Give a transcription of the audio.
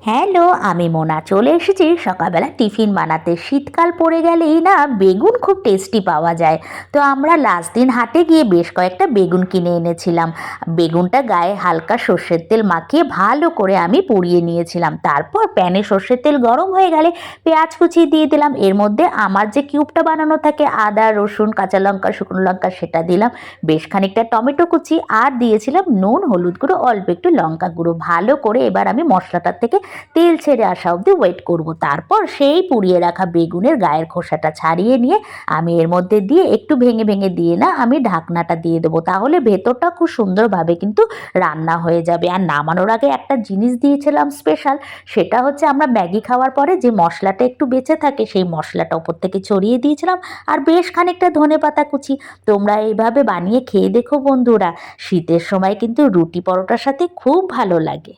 Hello, আমি মোনা চলে এসেছি সকালবেলা টিফিন বানাতে। শীতকাল পড়ে গেলেই না বেগুন খুব টেস্টি পাওয়া যায়। তো আমরা লাস্ট দিন হাটে গিয়ে বেশ কয়েকটা বেগুন কিনে এনেছিলাম। বেগুনটা গায়ে হালকা সর্ষের তেল মাখিয়ে ভালো করে আমি পুড়িয়ে নিয়েছিলাম। তারপর প্যানে সর্ষের তেল গরম হয়ে গেলে পেঁয়াজ কুচি দিয়ে দিলাম। এর মধ্যে আমার যে কিউবটা বানানো থাকে আদা, রসুন, কাঁচা লঙ্কা, শুকনো লঙ্কা সেটা দিলাম। বেশ খানিকটা টমেটো কুচি আর দিয়েছিলাম নুন, হলুদ গুঁড়ো, অল্প একটু লঙ্কা গুঁড়ো। ভালো করে এবার আমি মশলাটার থেকে তেল ছেড়ে আসা অবধি ওয়েট করব। তারপর সেই পুড়িয়ে রাখা বেগুনের গায়ের খোসাটা ছাড়িয়ে নিয়ে আমি এর মধ্যে দিয়ে একটু ভেঙে ভেঙে দিয়ে না আমি ঢাকনাটা দিয়ে দেবো। তাহলে ভেতরটা খুব সুন্দরভাবে কিন্তু রান্না হয়ে যাবে। আর নামানোর আগে একটা জিনিস দিয়েছিলাম স্পেশাল, সেটা হচ্ছে আমরা ম্যাগি খাওয়ার পরে যে মশলাটা একটু বেঁচে থাকে সেই মশলাটা ওপর থেকে ছড়িয়ে দিয়েছিলাম। আর বেশ খানিকটা ধনেপাতা কুচি। তোমরা এইভাবে বানিয়ে খেয়ে দেখো বন্ধুরা, শীতের সময় কিন্তু রুটি পরোটার সাথে খুব ভালো লাগে।